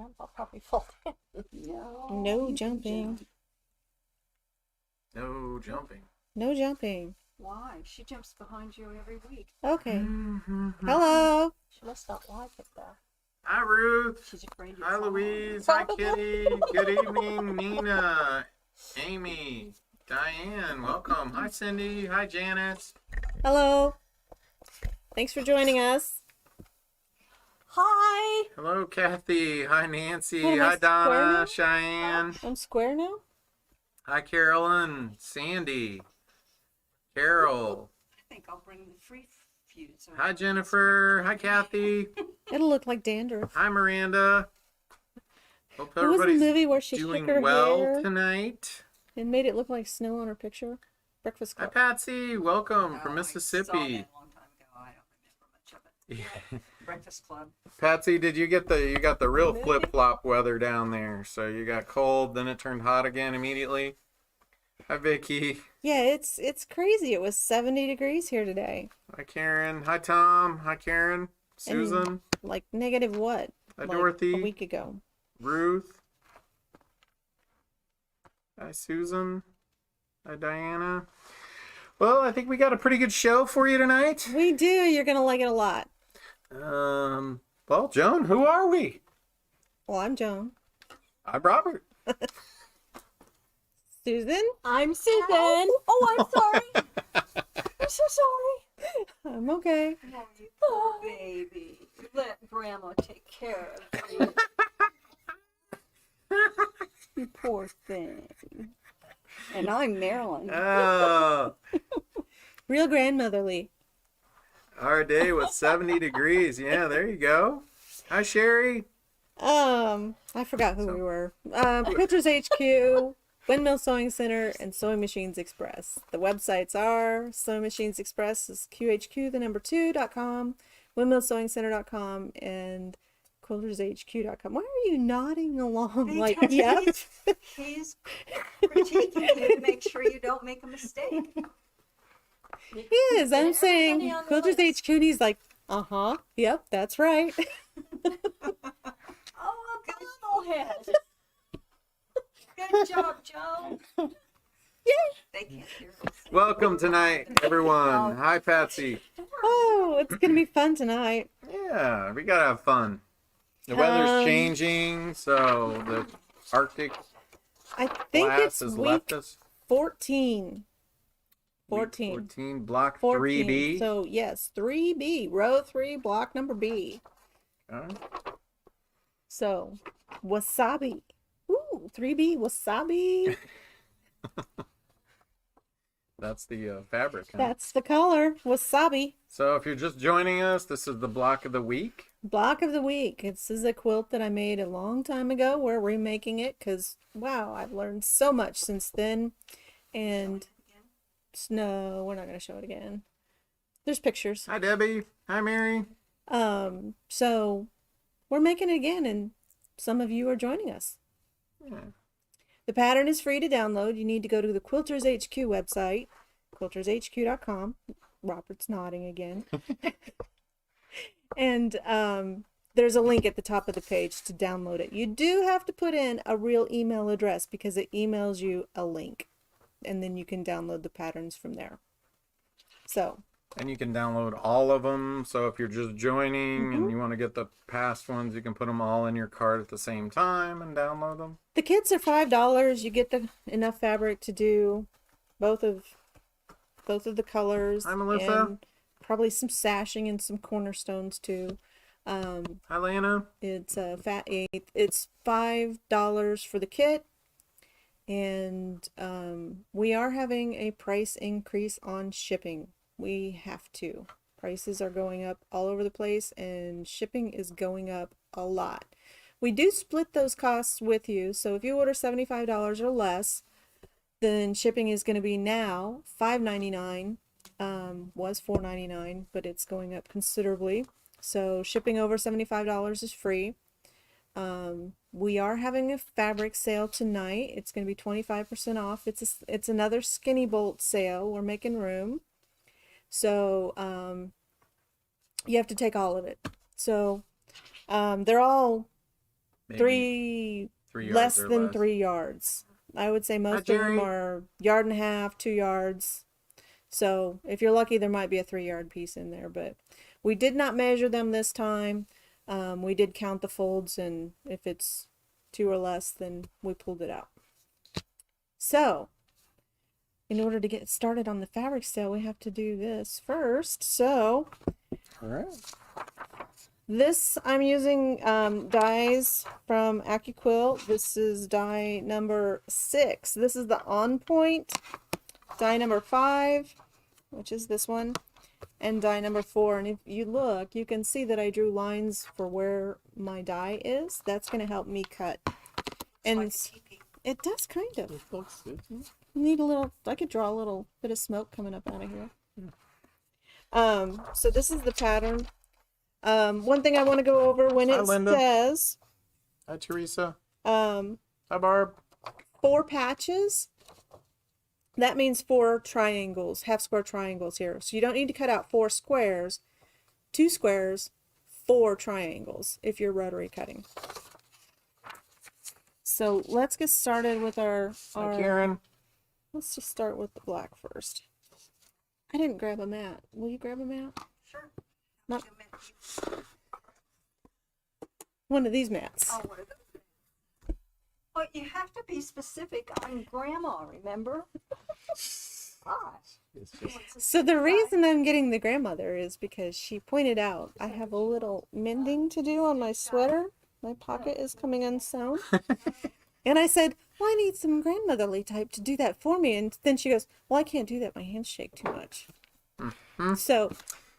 jump, I'll probably fall down. No jumping. No jumping. No jumping. Why? She jumps behind you every week. Okay. Hello. She must not like it though. Hi, Ruth. She's afraid you'll Hi, fall. Louise. Hi, Probably. Kitty. Good evening, Nina. Amy. Diane, welcome. Hi, Cindy. Hi, Janice. Hello. Thanks for joining us. Hi! Hello, Kathy. Hi, Nancy. Oh, am I Hi, Donna. square now? Cheyenne. I'm square now? Hi, Carolyn. Sandy. Carol. I think I'll bring the free fuse. Hi, Jennifer. Hi, Kathy. It'll look like dandruff. Hi, Miranda. Hope What was the everybody's movie where she doing shook her well hair tonight. and made it look like snow on her picture? Breakfast Hi, Club. Patsy. Welcome from I saw Mississippi. that a long time ago. I don't remember much of it. Yeah. Breakfast Club. Patsy, did you get you got the real flip-flop weather down there? So you got cold, then it turned hot again immediately. Hi, Vicky. Yeah, it's crazy. It was 70 degrees here today. Hi, Karen. Hi, Tom. Hi, Karen. Susan. Like negative what? Hi, Like Dorothy. a week ago. Ruth. Hi, Susan. Hi, Diana. Well, I think we got a pretty good show for you tonight. We do. You're going to like it a lot. Well, Joan, who are we? Well, I'm Joan. I'm Robert. Susan? I'm Susan! Oh, I'm sorry! I'm so sorry! I'm okay. Oh, you poor baby. Let Grandma take care of you. You poor thing. And I'm Marilyn. Oh, Real grandmotherly. our day was 70 degrees. Yeah, there you go. Hi, Sherry. I forgot who we were. Quilters HQ, Windmill Sewing Center, and Sewing Machines Express. The websites are Sewing Machines Express is QHQ2.com, windmillsewingcenter.com, and quiltershq.com. Why are you nodding along like, yep? He's critiquing you to make sure you don't make a mistake. He is. I'm saying Everybody on the Quilters list. HQ, and he's like, uh-huh, yep, that's right. Oh, good head. Good job, Joan. Yay! They can't hear us. Welcome tonight, everyone. Hi, Patsy. Oh, it's going to be fun tonight. Yeah, we gotta have fun. The weather's changing, so the Arctic I think blast it's has week left us. 14. Week 14. 14, block 14. 3B. So, yes, 3B, row 3, block number B. Okay. So, wasabi. Ooh, 3B, wasabi. That's the fabric. Huh? That's the color, wasabi. So if you're just joining us, this is the block of the week. Block of the week. This is a quilt that I made a long time ago. We're remaking it because, wow, I've learned so much since then. And, no, we're not going to show it again. There's pictures. Hi, Debbie. Hi, Mary. So we're making it again, and some of you are joining us. Yeah. The pattern is free to download. You need to go to the Quilters HQ website, quiltershq.com. Robert's nodding again. And there's a link at the top of the page to download it. You do have to put in a real email address because it emails you a link, and then you can download the patterns from there. So, And you can download all of them. So if you're just joining and you want to get the past ones, you can put them all in your cart at the same time and download them. the kits are $5. You get enough fabric to do both of the colors. Hi, Melissa. And probably some sashing and some cornerstones too. Hi, Lana. It's it's $5 for the kit, and we are having a price increase on shipping. We have to. Prices are going up all over the place, and shipping is going up a lot. We do split those costs with you, so if you order $75 or less, then shipping is going to be now $5.99. Was $4.99, but it's going up considerably. So shipping over $75 is free. We are having a fabric sale tonight. It's going to be 25% off. It's another skinny bolt sale. We're making room. So you have to take all of it. So they're all Maybe 3 yards less or than less. 3 yards. I would say most of Jerry. them are yard and a half, 2 yards. So if you're lucky, there might be a 3-yard piece in there, but we did not measure them this time. We did count the folds, and if it's 2 or less, then we pulled it out. So in order to get started on the fabric sale, we have to do this first. So All right. this, I'm using dyes from AccuQuilt. This is dye number 6. This is the On Point. Dye number 5, which is this one, and dye number 4. And if you look, you can see that I drew lines for where my dye is. That's going to help me cut. And Like a teepee. it does kind of. It looks good. Need a little, I could draw a little bit of smoke coming up out of here. So this is the pattern. One thing I want to go over when Hi, it Linda. says Hi, Teresa. 4 Hi, Barb. patches, that means 4 triangles, half square triangles here. So you don't need to cut out 4 squares, 2 squares, 4 triangles if you're rotary cutting. So let's get started with our Hi, Karen. let's just start with the black first. I didn't grab a mat. Will you grab a mat? Sure. Not 2 minutes. one of these mats. Oh, what are those? Well, you have to be specific. I'm grandma, remember? Gosh. It's just So the reason I'm getting the grandmother is because she pointed out I have a little mending to do on my sweater. My pocket is coming unsewn. And I said, well, I need some grandmotherly type to do that for me. And then she goes, well, I can't do that. My hands shake too much. So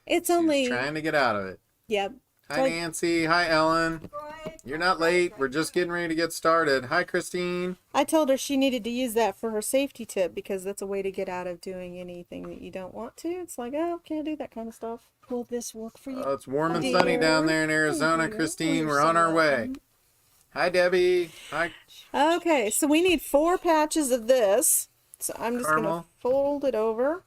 it's only, trying to get out of it. yep. Hi, Nancy. Hi, Ellen. Right. You're not late. We're just getting ready to get started. Hi, Christine. I told her she needed to use that for her safety tip because that's a way to get out of doing anything that you don't want to. It's like, oh, can't do that kind of stuff. Will this work for you? It's warm and sunny down there in Arizona, Dear. Christine. You're We're so on our way. welcome. Hi, Debbie. Hi, Okay, so we need 4 patches of this. So I'm just going to Carmel. fold it over.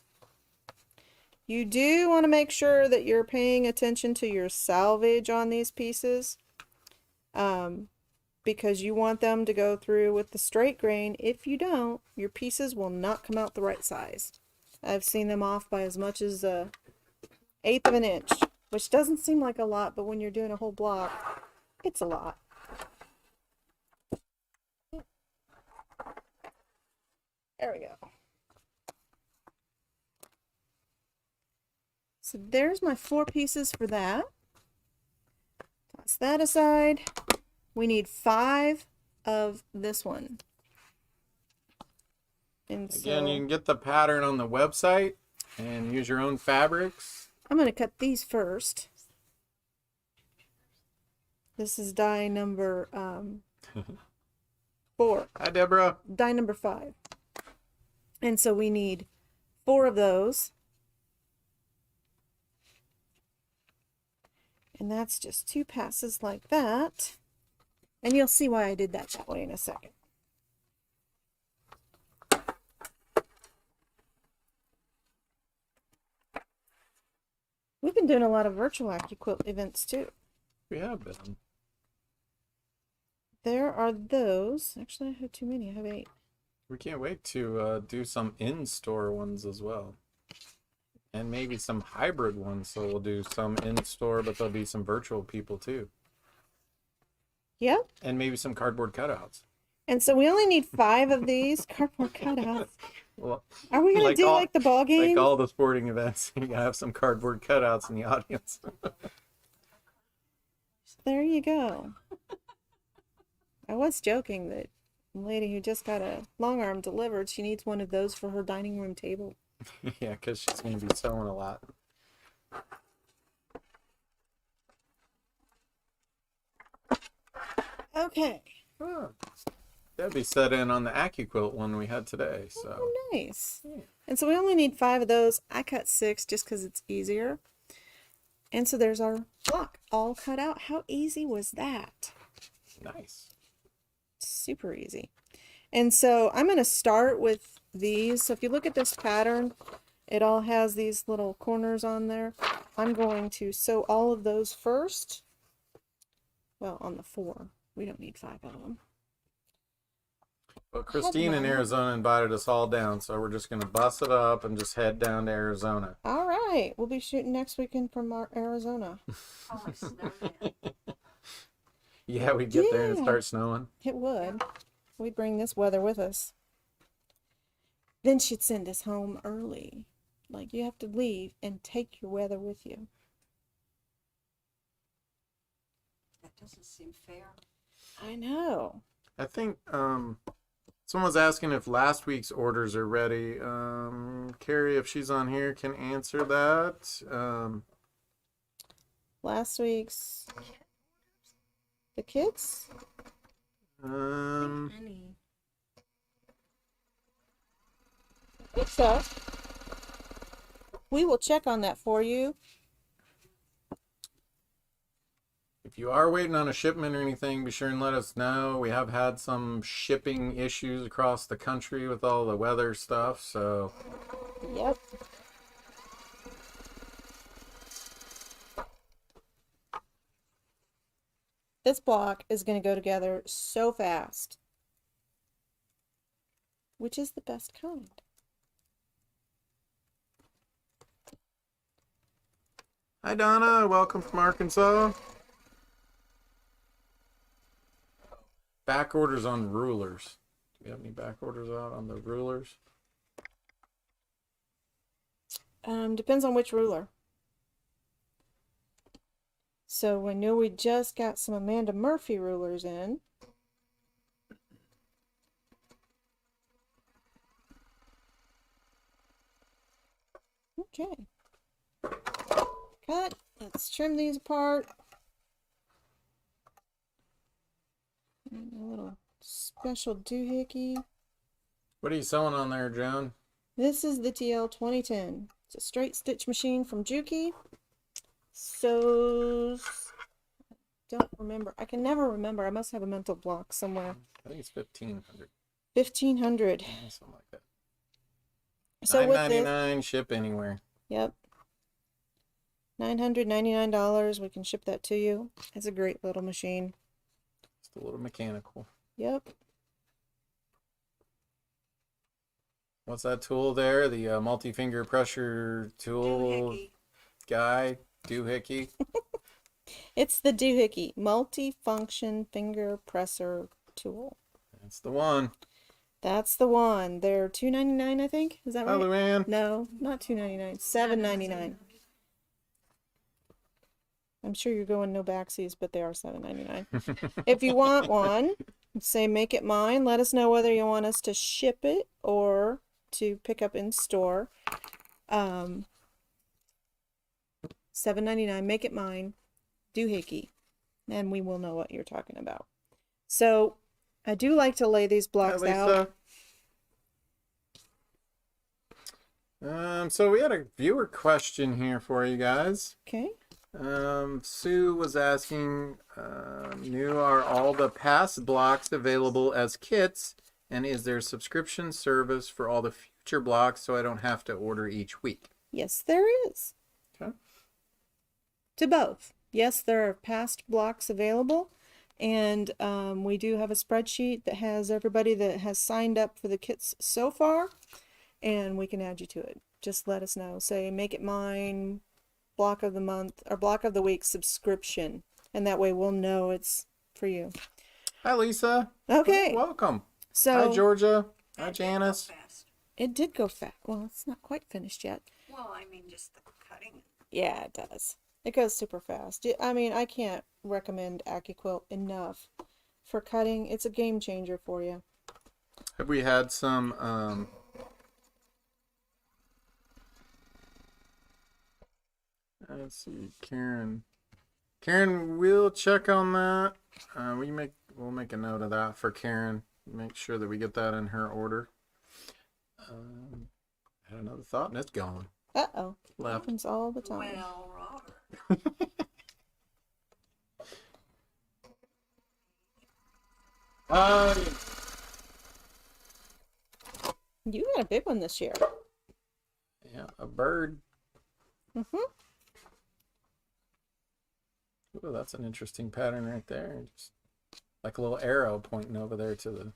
You do want to make sure that you're paying attention to your salvage on these pieces, because you want them to go through with the straight grain. If you don't, your pieces will not come out the right size. I've seen them off by as much as 1/8 of an inch, which doesn't seem like a lot, but when you're doing a whole block, it's a lot. There we go. So there's my 4 pieces for that. Toss that aside. We need 5 of this one. And Again, so you can get the pattern on the website and use your own fabrics. I'm going to cut these first. This is die number 4. Hi, Deborah. Die number 5. And so we need 4 of those. And that's just 2 passes like that. And you'll see why I did that way in a second. We've been doing a lot of virtual AccuQuilt events too. We have been. There are those. Actually, I have too many. I have 8. We can't wait to do some in-store ones as well. And maybe some hybrid ones. So we'll do some in-store, but there'll be some virtual people too. Yep. And maybe some cardboard cutouts. And so we only need 5 of these cardboard cutouts. Well, Are we going to do all- like the ball game? like all the sporting events, you gotta have some cardboard cutouts in the audience. There you go. I was joking that the lady who just got a long arm delivered, she needs one of those for her dining room table. Yeah, because she's gonna be selling a lot. Okay. Oh, that'd be set in on the AccuQuilt one we had today. So Oh, nice. And so we only need 5 of those. I cut 6 just because it's easier. And so there's our block all cut out. How easy was that? nice. Super easy. And so I'm going to start with these. So if you look at this pattern, it all has these little corners on there. I'm going to sew all of those first. Well, on the 4. We don't need 5 of them. But Christine in Arizona invited us all down, so we're just gonna bust it up and just head down to Arizona. All right. We'll be shooting next weekend from Arizona. Oh, I snowed in. Yeah, we get there and it Yeah. starts snowing. It would. We'd bring this weather with us. Then she'd send us home early. Like, you have to leave and take your weather with you. That doesn't seem fair. I know. I think someone's asking if last week's orders are ready. Carrie, if she's on here, can answer that. Last week's... The kids? Um, I think so. We will check on that for you. if you are waiting on a shipment or anything, be sure and let us know. We have had some shipping issues across the country with all the weather stuff, so Yep. This block is going to go together so fast. Which is the best kind. hi Donna, welcome from Arkansas. Back orders on rulers. Do we have any back orders out on the rulers? Depends on which ruler. So I know we just got some Amanda Murphy rulers in. Okay. Cut. Let's trim these apart. And a little special doohickey. What are you selling on there, Joan? This is the TL 2010. It's a straight stitch machine from Juki. So, don't remember. I can never remember. I must have a mental block somewhere. I think it's 1,500. 1,500. Yeah, something like that. So with this, $9.99, ship anywhere. yep, $999. We can ship that to you. It's a great little machine. Just a little mechanical. Yep. What's that tool there? The multi-finger pressure tool Doohickey. guy, doohickey. It's the doohickey multi-function finger presser tool. That's the one. That's the one. They're $2.99, I think. Is that Hi, right? Luann. No, not $2.99. $7.99. I'm sure you're going no backsies, but they are $7.99. If you want one, say make it mine. Let us know whether you want us to ship it or to pick up in store. $7.99. Make it mine. Doohickey, and we will know what you're talking about. So I do like to lay these blocks Hi, out. Lisa. So we had a viewer question here for you guys. Okay. Sue was asking, are all the past blocks available as kits, and is there subscription service for all the future blocks so I don't have to order each week? Yes, there is. Okay. To both. Yes, there are past blocks available, and we do have a spreadsheet that has everybody that has signed up for the kits so far, and we can add you to it. Just let us know. Say, make it mine, block of the month, or block of the week subscription, and that way we'll know it's for you. Hi, Lisa. Okay. Welcome. So Hi, Georgia. Hi, That did go Janice. fast. it did go fast. Well, it's not quite finished yet. Well, I mean, just the cutting. Yeah, it does. It goes super fast. I mean, I can't recommend AccuQuilt enough for cutting. It's a game changer for you. Have we had some, let's see, Karen. Karen, we'll check on that. We'll make a note of that for Karen. Make sure that we get that in her order. I had another thought and it's gone. Uh-oh. Left. Happens all the time. Well, Robert. You got a big one this year. Yeah, a bird. Mm-hmm. Ooh, that's an interesting pattern right there. Just Like a little arrow pointing over there to the...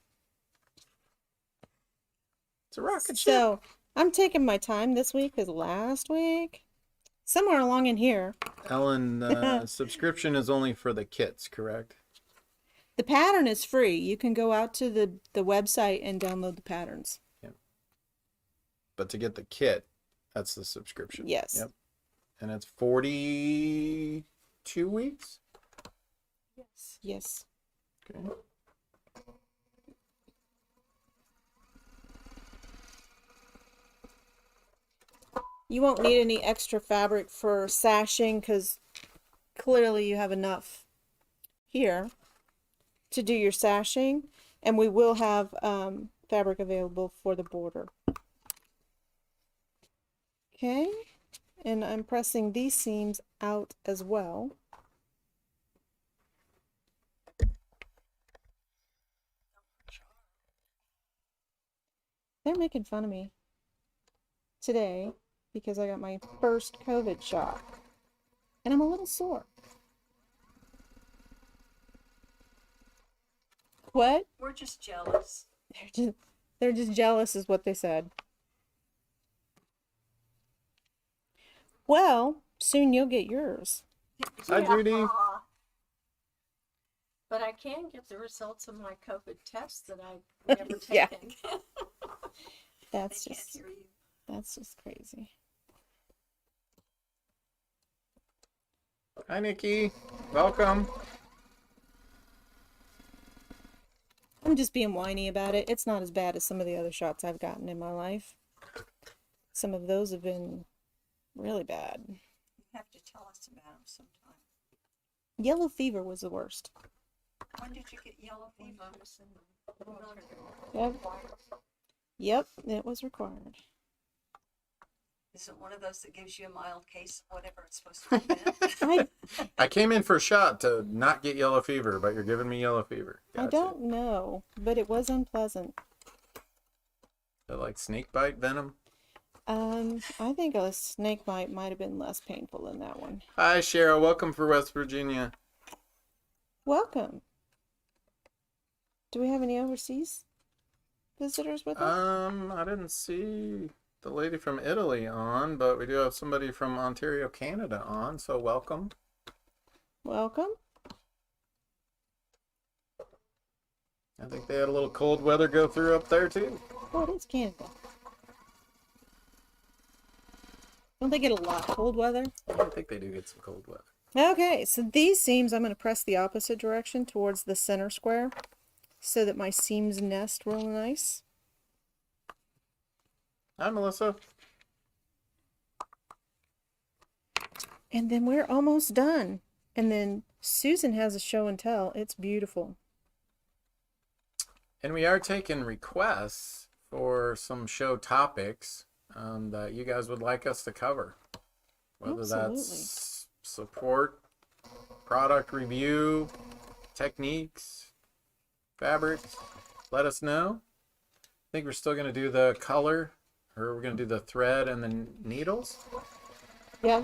It's a rocket ship. So I'm taking my time this week because last week, somewhere along in here, Ellen, subscription is only for the kits, correct? the pattern is free. You can go out to the website and download the patterns. Yeah. But to get the kit, that's the subscription. Yes. Yep. And it's 42 weeks? Yes. Yes. Okay. You won't need any extra fabric for sashing because clearly you have enough here to do your sashing, and we will have fabric available for the border. Okay, and I'm pressing these seams out as well. They're making fun of me today because I got my first COVID shot, and I'm a little sore. What? We're just jealous. They're just jealous is what they said. Well, soon you'll get yours. Hi, Judy. But I can get the results of my COVID test that I've never taken. Yeah. They That's can't just hear you. crazy. Hi, Nikki. Welcome. I'm just being whiny about it. It's not as bad as some of the other shots I've gotten in my life. Some of those have been really bad. You have to tell us about them sometime. Yellow fever was the worst. When did you get yellow fever? Yep. Yep, it was required. Is it one of those that gives you a mild case of whatever it's supposed to prevent? I came in for a shot to not get yellow fever, but you're giving me yellow fever. I don't know, but it was unpleasant. Is it like snake bite venom? I think a snake bite might have been less painful than that one. Hi, Cheryl. Welcome for West Virginia. Welcome. Do we have any overseas visitors with us? I didn't see the lady from Italy on, but we do have somebody from Ontario, Canada on, so welcome. Welcome. I think they had a little cold weather go through up there too. Oh, it is Canada. Don't they get a lot of cold weather? I think they do get some cold weather. Okay, so these seams I'm going to press the opposite direction towards the center square so that my seams nest real nice. Hi, Melissa. And then we're almost done. And then Susan has a show and tell. It's beautiful. And we are taking requests for some show topics that you guys would like us to cover. Whether Absolutely. that's support, product review, techniques, fabrics, let us know. I think we're still going to do the color, or we're going to do the thread and the needles. Yeah.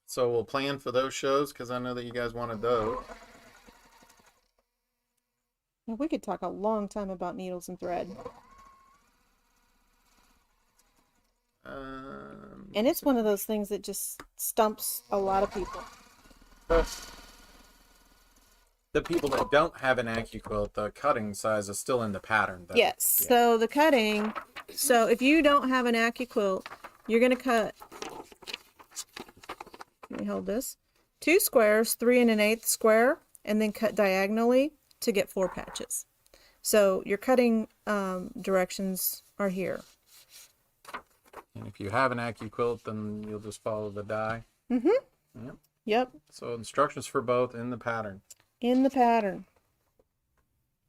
So we'll plan for those shows because I know that you guys wanted those. We could talk a long time about needles and thread. And it's one of those things that just stumps a lot of people. The people that don't have an AccuQuilt, the cutting size is still in the pattern. Though. Yes. Yeah. So the cutting, so if you don't have an AccuQuilt, you're going to cut, let me hold this, 2 squares, 3 1/8 square, and then cut diagonally to get 4 patches. So your cutting directions are here. And if you have an AccuQuilt, then you'll just follow the die. Mm-hmm. Yep. Yep. So instructions for both in the pattern. In the pattern.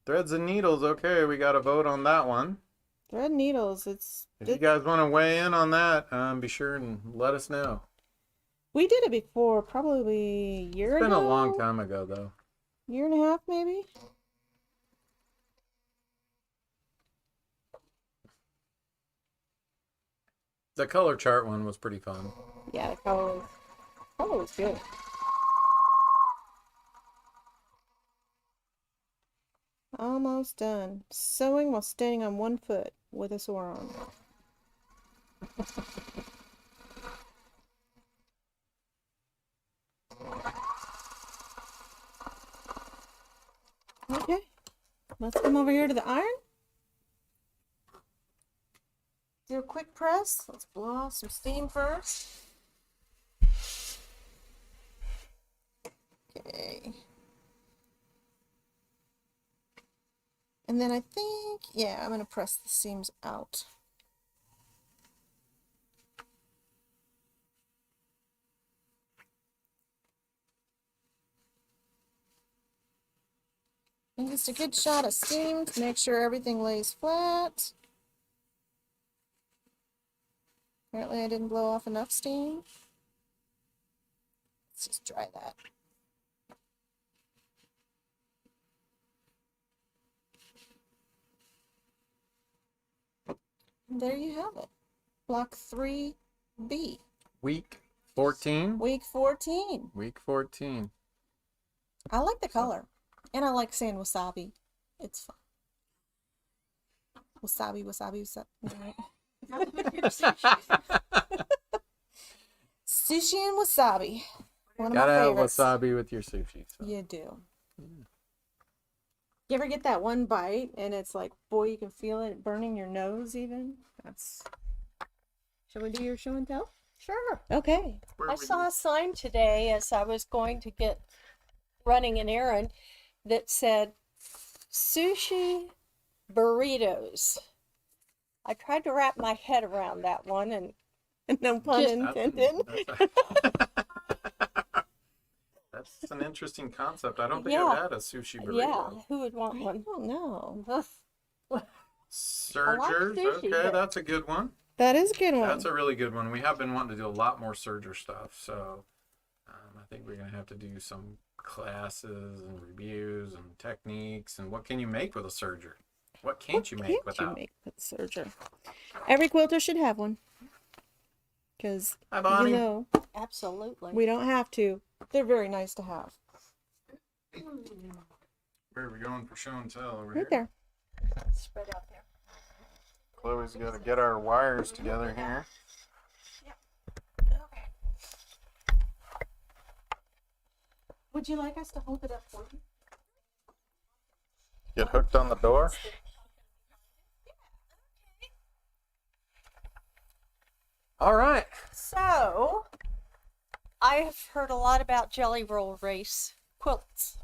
Threads and needles. Okay, we got a vote on that one. Thread needles. If you guys want to weigh in on that, be sure and let us know. We did it before, probably a year It's ago. been a long time ago, though. Year and a half, maybe. The color chart one was pretty fun. Yeah, the color was good. Almost done. Sewing while standing on one foot with a sore arm. Okay, let's come over here to the iron. Do a quick press. Let's blow off some steam first. Okay. And then I think, yeah, I'm going to press the seams out. And just a good shot of steam to make sure everything lays flat. Apparently I didn't blow off enough steam. Let's just try that. And there you have it. Block 3B. Week 14? Week 14. Week 14. I like the color. And I like saying wasabi. It's fun. Wasabi, wasabi, wasabi. Sushi and wasabi. One of Gotta my have favorites. wasabi with your sushi. So. You do. You ever get that one bite and it's like, boy, you can feel it burning your nose even? That's. Shall we do your show and tell? Sure. Okay. Where I would saw you- a sign today as I was going to get running an errand that said sushi burritos. I tried to wrap my head around that one, and No pun Just- intended. That's an interesting concept. I don't think Yeah. I've had a sushi burrito. yeah, who would want I one? don't know. Sergers, sushi, okay, but- that's a good one. That is a good one. That's a really good one. We have been wanting to do a lot more serger stuff, so I think we're gonna have to do some classes and reviews and techniques and what can you make with a serger? What can't you make Can't without? you make with a serger? Every quilter should have one. Because, Hi, Bonnie. you know, Absolutely. we don't have to. They're very nice to have. Where are we going for show and tell over Right here? there. Spread out there. Chloe's got to get our wires together here. Would you like us to hold it up for you? Get hooked on the door. All right. So, I have heard a lot about jelly roll race quilts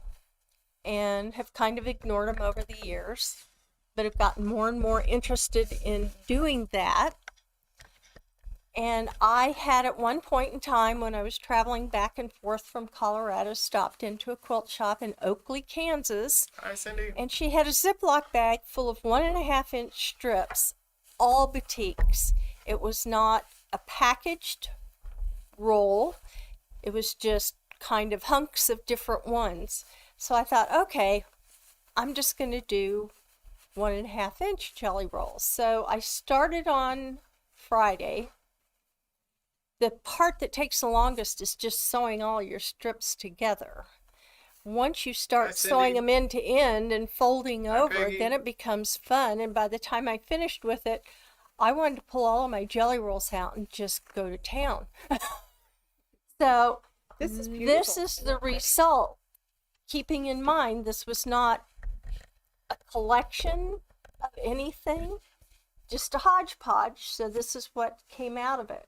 and have kind of ignored them over the years, but have gotten more and more interested in doing that. And I had at one point in time when I was traveling back and forth from Colorado, stopped into a quilt shop in Oakley, Kansas, Hi, Cindy. and she had a Ziploc bag full of 1.5-inch strips, all batiks. It was not a packaged roll. It was just kind of hunks of different ones. So I thought, okay, I'm just going to do 1.5-inch jelly rolls. So I started on Friday. The part that takes the longest is just sewing all your strips together. Once you start Hi, Cindy. sewing them end to end and folding over, Peggy. then it becomes fun. And by the time I finished with it, I wanted to pull all of my jelly rolls out and just go to town. So This is beautiful. this is the result. Keeping in mind, this was not a collection of anything, just a hodgepodge. So this is what came out of it.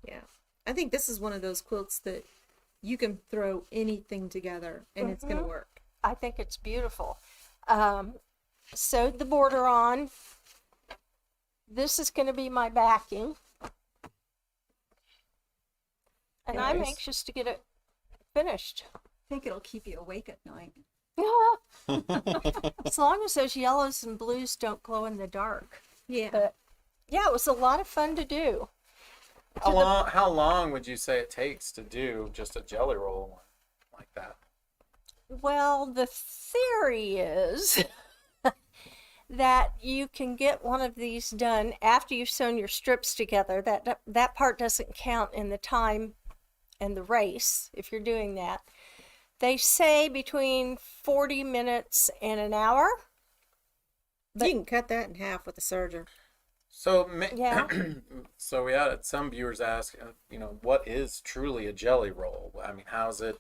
Yeah. I think this is one of those quilts that you can throw anything together and it's going to work. I think it's beautiful. Sewed the border on. This is going to be my backing. And I'm Nice. anxious to get it finished. I think it'll keep you awake at night. As long as those yellows and blues don't glow in the dark. Yeah. But yeah, it was a lot of fun to do. How long would you say it takes to do just a jelly roll like that? Well, the theory is that you can get one of these done after you've sewn your strips together. That part doesn't count in the time and the race if you're doing that. They say between 40 minutes and an hour. You can cut that in half with a serger. So, Yeah. so we had some viewers ask, what is truly a jelly roll? I mean, how's it,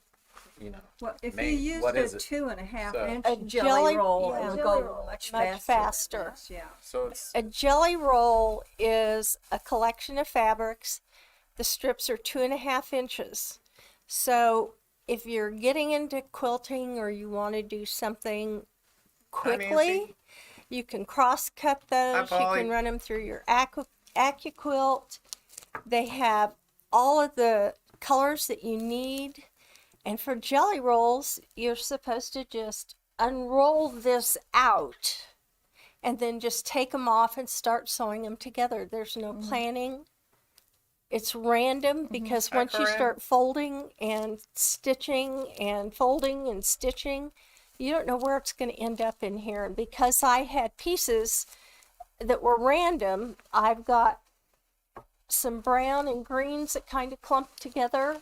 Well, if made? you What used is a it? 2.5 So- inch A jelly, jelly- roll, yeah. it would Jelly go roll, much much faster. faster. than this, yeah. So it's A jelly roll is a collection of fabrics. The strips are 2.5 inches. So if you're getting into quilting or you want to do something quickly, Nancy. you can cross cut those. You Polly. can run them through your AccuQuilt. They have all of the colors that you need. And for jelly rolls, you're supposed to just unroll this out and then just take them off and start sewing them together. There's no planning. It's random because once you Corinne. start folding and stitching and folding and stitching, you don't know where it's going to end up in here. And because I had pieces that were random, I've got some brown and greens that kind of clumped together.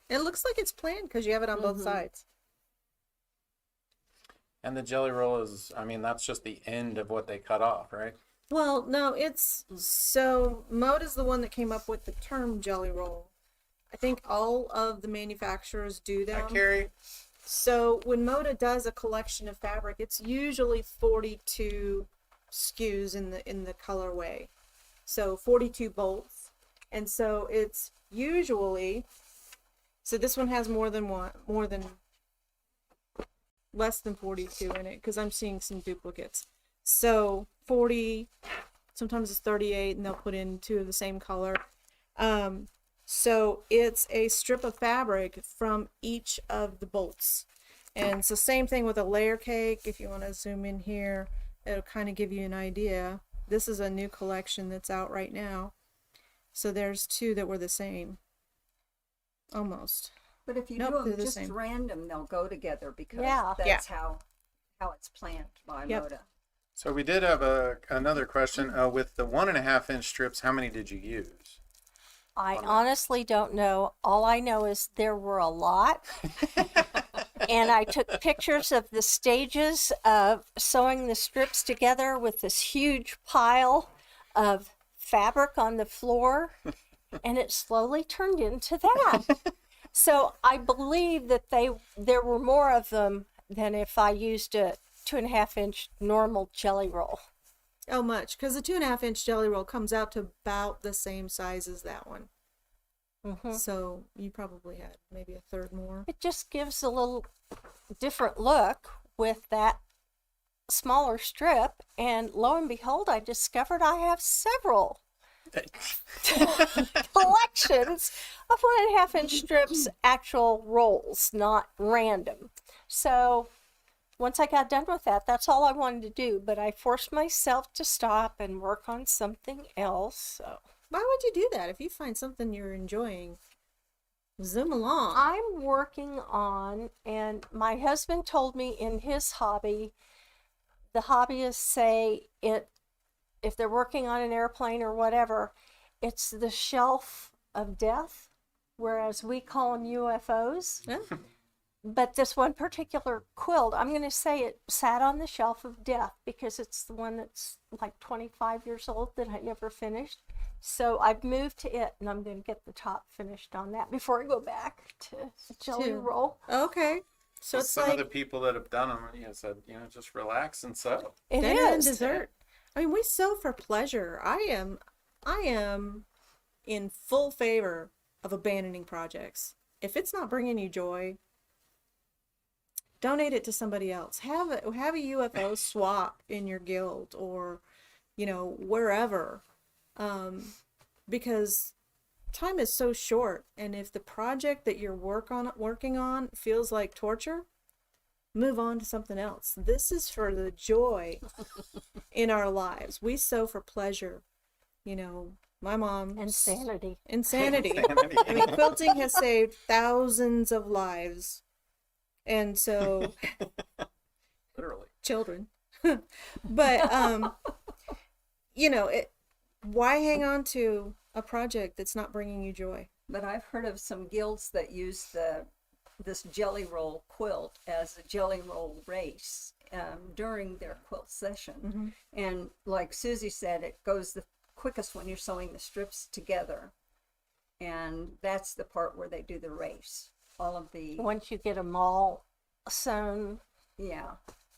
It looks like it's planned because you have it on both sides. and the jelly roll is, I mean, that's just the end of what they cut off, right? Well, no, it's so Mode is the one that came up with the term jelly roll. I think all of the manufacturers do Hi, them. Carrie. So when Moda does a collection of fabric, it's usually 42 SKUs in the colorway. So 42 bolts. And so it's usually, so this one has less than 42 in it because I'm seeing some duplicates. So 40, sometimes it's 38, and they'll put in two of the same color. So it's a strip of fabric from each of the bolts. And so same thing with a layer cake. If you want to zoom in here, it'll kind of give you an idea. This is a new collection that's out right now. So there's two that were the same. Almost. But if you Nope, do they're them the just same. random, they'll go together because Yeah. that's how it's planned by Yep. Moda. So we did have another question. With the 1.5-inch strips, how many did you use? I honestly don't know. All I know is there were a lot. And I took pictures of the stages of sewing the strips together with this huge pile of fabric on the floor. And it slowly turned into that. So I believe that there were more of them than if I used a 2.5-inch normal jelly roll. Oh, much. Because the 2.5-inch jelly roll comes out to about the same size as that one. So you probably had maybe a third more. It just gives a little different look with that smaller strip. And lo and behold, I discovered I have several collections of 1.5-inch strips, actual rolls, not random. So once I got done with that, that's all I wanted to do. But I forced myself to stop and work on something else. So Why would you do that? If you find something you're enjoying, zoom along. I'm working on, and my husband told me in his hobby, the hobbyists say if they're working on an airplane or whatever, it's the shelf of death, whereas we call them UFOs. Yeah. But this one particular quilt, I'm going to say it sat on the shelf of death because it's the one that's like 25 years old that I never finished. So I've moved to it, and I'm going to get the top finished on that before I go back to the jelly roll. Okay. So it's some like of the people that have done them, said, just relax and sew. It dinner and is. dessert. I mean, we sew for pleasure. I am in full favor of abandoning projects. If it's not bringing you joy, donate it to somebody else. Have a UFO swap in your guild or, wherever. Because time is so short, and if the project that you're working on feels like torture, move on to something else. This is for the joy in our lives. We sew for pleasure. My mom Insanity. Insanity. I mean, quilting has saved thousands of lives, and so Literally. children. But why hang on to a project that's not bringing you joy? But I've heard of some guilds that use the this jelly roll quilt as a jelly roll race during their quilt session. And like Susie said, it goes the quickest when you're sewing the strips together. And that's the part where they do the race. All of the, Once you get them all sewn, yeah.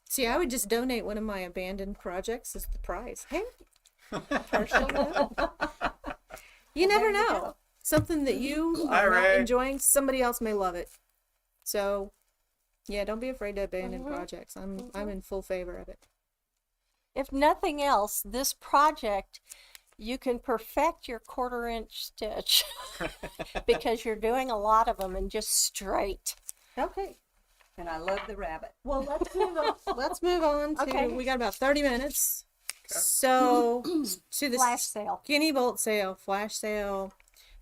See, I would just donate one of my abandoned projects as the prize. Hey, you never know. Something that you Hi, are not Ray. enjoying, somebody else may love it. So, yeah, don't be afraid to abandon projects. I'm in full favor of it. if nothing else, this project, you can perfect your 1/4-inch stitch because you're doing a lot of them and just straight. Okay. And I love the rabbit. Well, let's move on. Let's move on to. Okay. We got about 30 minutes. So to the Flash sale. skinny bolt sale, flash sale.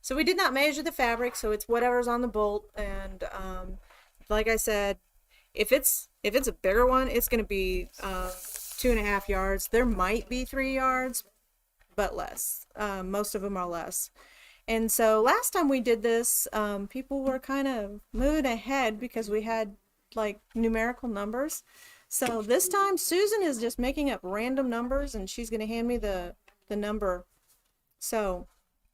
So we did not measure the fabric, so it's whatever's on the bolt. And like I said, if it's a bigger one, it's going to be 2.5 yards. There might be 3 yards, but less. Most of them are less. And so last time we did this, people were kind of moving ahead because we had like numerical numbers. So this time Susan is just making up random numbers and she's going to hand me the number. So,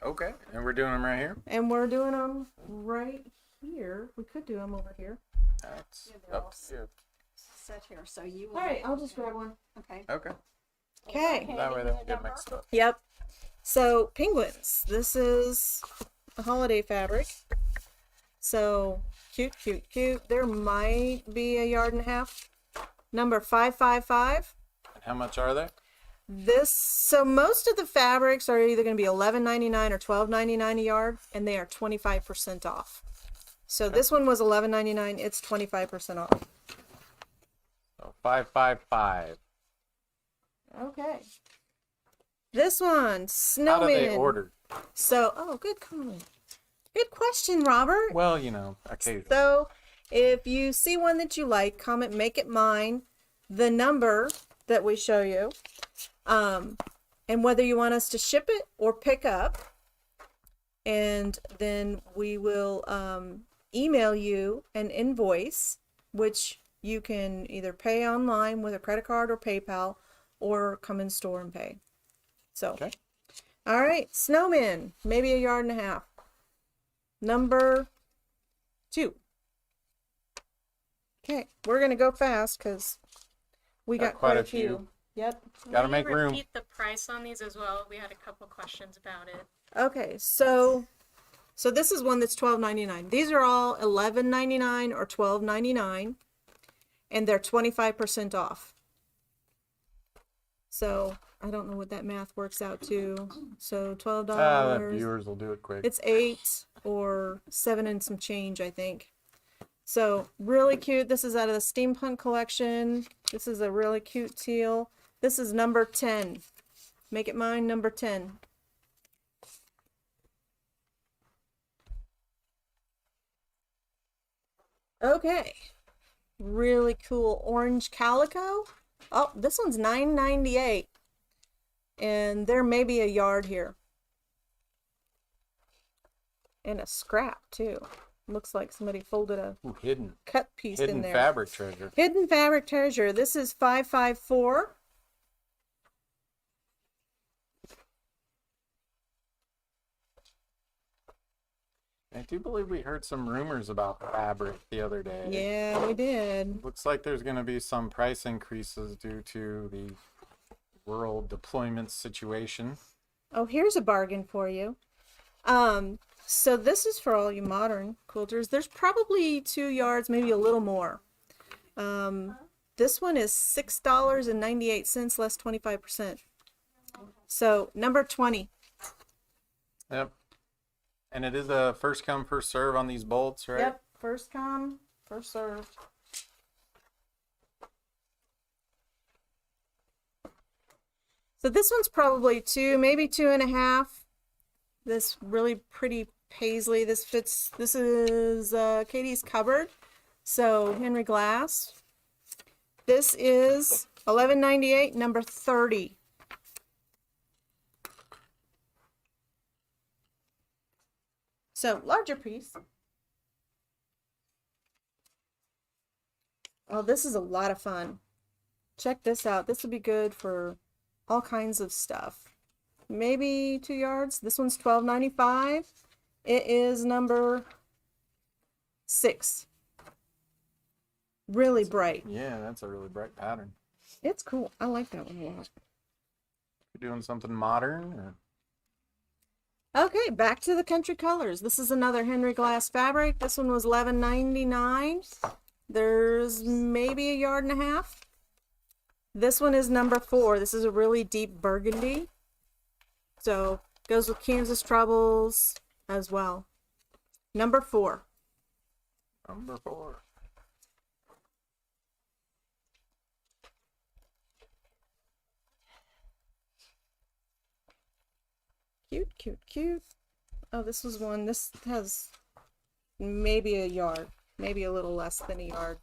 Okay, and we're doing them right here. and we're doing them right here. We could do them over here. That's they're all up to you. Set here, so you will. All right, I'll just grab one. Okay. Okay. Okay. That way they don't get mixed up. Yep. So penguins. This is a holiday fabric. So cute, cute, cute. There might be 1.5 yards. Number 555. And how much are they? So most of the fabrics are either going to be $11.99 or $12.99 a yard, and they are 25% off. So this one was $11.99. It's 25% off. So 555. Okay. This one, How do they snowman. order? So, oh, good comment. Good question, Robert. Well, you know, occasionally. So, if you see one that you like, comment, make it mine, the number that we show you, and whether you want us to ship it or pick up. And then we will email you an invoice, which you can either pay online with a credit card or PayPal, or come in store and pay. So, Okay. all right, snowman, maybe 1.5 yards. Number 2. Okay, we're gonna go fast because we got quite a few. Yep. Gotta Will make you room. repeat the price on these as well? We had a couple questions about it. Okay, so this is one that's $12.99. These are all $11.99 or $12.99, and they're 25% off. So I don't know what that math works out to. So $12. The viewers will do it quick. It's 8 or 7 and some change, I think. So really cute. This is out of the steampunk collection. This is a really cute teal. This is number 10. Make it mine, number 10. Okay. Really cool orange calico. Oh, this one's $9.98. And there may be 1 yard here. And a scrap too. Looks like somebody folded a Ooh, hidden cut piece in there. fabric treasure. Hidden fabric treasure. This is 554. I do believe we heard some rumors about fabric the other day. Yeah, we did. Looks like there's going to be some price increases due to the rural deployment situation. Oh, here's a bargain for you. So this is for all you modern quilters. There's probably 2 yards, maybe a little more. This one is $6.98 less 25%. So number 20. Yep. And it is a first come, first serve on these bolts, right? Yep, first come, first served. So this one's probably 2, maybe 2.5. This really pretty paisley. This fits. This is Katie's cupboard. So Henry Glass. This is $11.98, number 30. So larger piece. Oh, this is a lot of fun. Check this out. This would be good for all kinds of stuff. Maybe 2 yards. This one's $12.95. It is number 6. Really bright. Yeah, that's a really bright pattern. It's cool. I like that one a lot. You're doing something modern, or Okay, back to the country colors. This is another Henry Glass fabric. This one was $11.99. There's maybe 1.5 yards. This one is number 4. This is a really deep burgundy. So goes with Kansas Troubles as well. Number 4. number 4. Cute, cute, cute. Oh, this was one. This has maybe 1 yard, maybe a little less than 1 yard.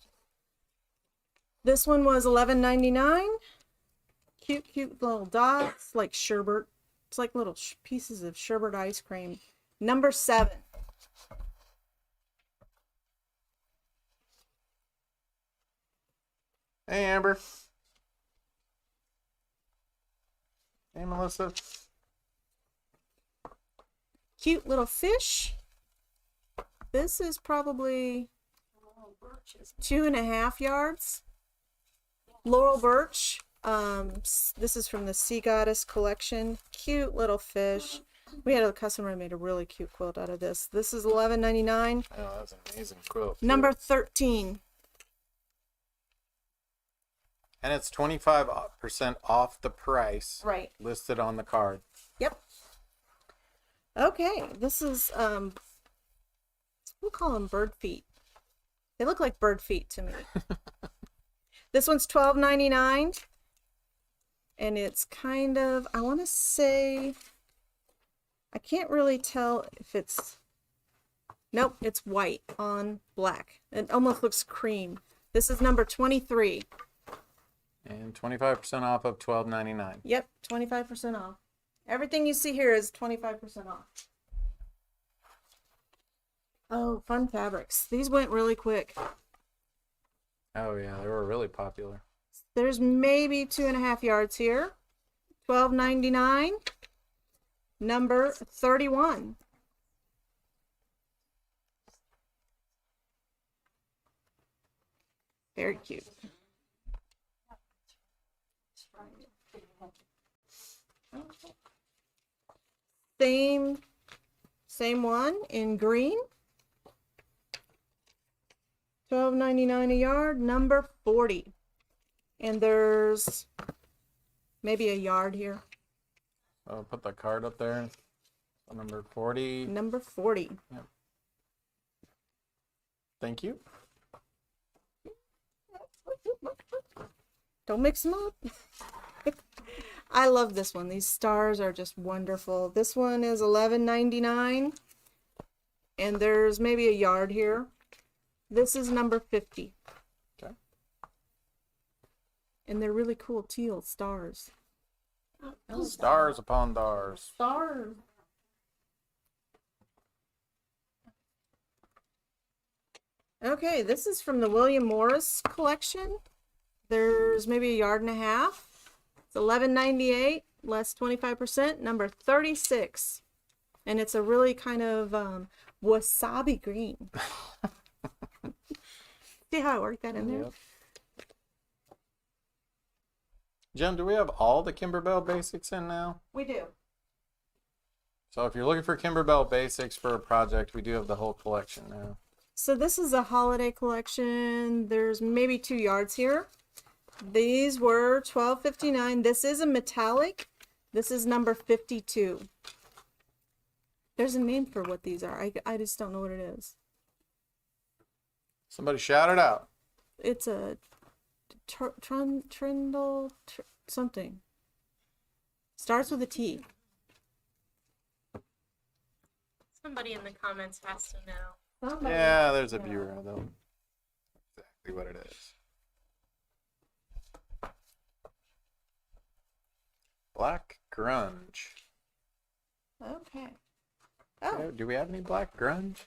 This one was $11.99. Cute, cute little dots, like sherbet. It's like little pieces of sherbet ice cream. Number 7. Hey, Amber. Hey, Melissa. Cute little fish. This is probably 2.5 yards. Laurel birch. This is from the Sea Goddess collection. Cute little fish. We had a customer who made a really cute quilt out of this. This is $11.99. Oh, that's an amazing quilt. Number 13. And it's 25% off the price Right. listed on the card. Yep. Okay, this is we'll call them bird feet. They look like bird feet to me. This one's $12.99. And it's kind of, I want to say, I can't really tell if it's, nope, it's white on black. It almost looks cream. This is number 23. And 25% off of $12.99. Yep, 25% off. Everything you see here is 25% off. Oh, fun fabrics. These went really quick. Oh yeah, they were really popular. There's maybe 2.5 yards here. $12.99. Number 31. Very cute. Same one in green. $12.99 a yard. Number 40. And there's maybe 1 yard here. So put the card up there. So number 40. Number 40. Yep. Thank you. Don't mix them up. I love this one. These stars are just wonderful. This one is $11.99. And there's maybe 1 yard here. This is number 50. Okay. And they're really cool teal stars. Stars upon stars. Stars. Okay, this is from the William Morris collection. There's maybe 1.5 yards. It's $11.98, less 25%, number 36. And it's a really kind of wasabi green. See how I worked that in there? Yep. Jen, do we have all the Kimberbell basics in now? We do. So if you're looking for Kimberbell basics for a project, we do have the whole collection now. So this is a holiday collection. There's maybe 2 yards here. These were $12.59. This is a metallic. This is number 52. There's a name for what these are. I just don't know what it is. Somebody shout it out. It's a trindle something. Starts with a T. Somebody in the comments has to know. Somebody. Yeah, there's a viewer. I know exactly what it is. Black grunge. Okay. Oh. Do we have any black grunge?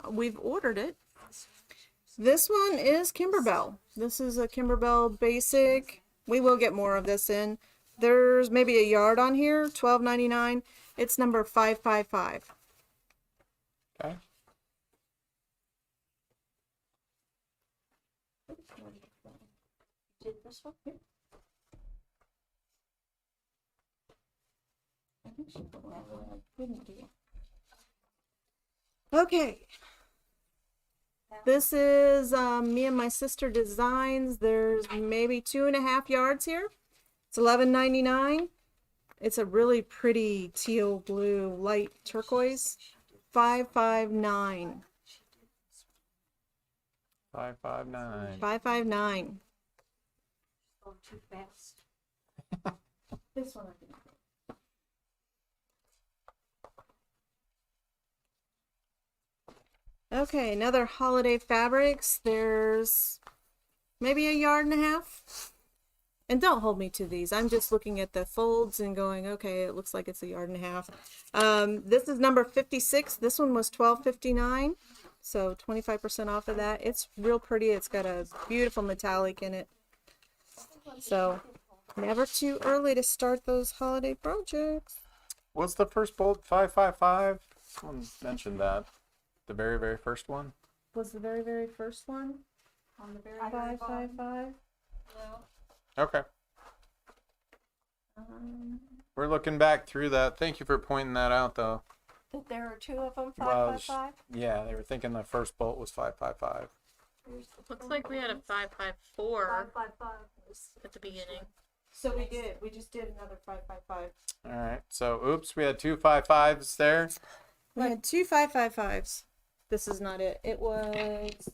We've ordered it. This one is Kimberbell. This is a Kimberbell basic. We will get more of this in. There's maybe a yard on here, $12.99. It's number 555. Okay. Did this one? Okay. This is me and my sister designs. There's maybe 2.5 yards here. It's $11.99. It's a really pretty teal blue, light turquoise. 559. 559. 559. Going too fast. This one I think. Okay, another holiday fabrics. There's maybe 1.5 yards. And don't hold me to these. I'm just looking at the folds and going, okay, it looks like it's 1.5 yards. This is number 56. This one was $12.59. So 25% off of that. It's real pretty. It's got a beautiful metallic in it. So never too early to start those holiday projects. What's the first bolt? 555? Someone mentioned that. The very, very first one? Was the very, very first one? On the very 555. Okay. We're looking back through that. Thank you for pointing that out, though. There are two of them, Well, 555. Yeah, they were thinking the first bolt was 555. Looks like we had a 554 555. at the beginning. So we did. We just did another 555. All right. So, oops, we had two 5.5s there. We had two 555s. This is not it. It was.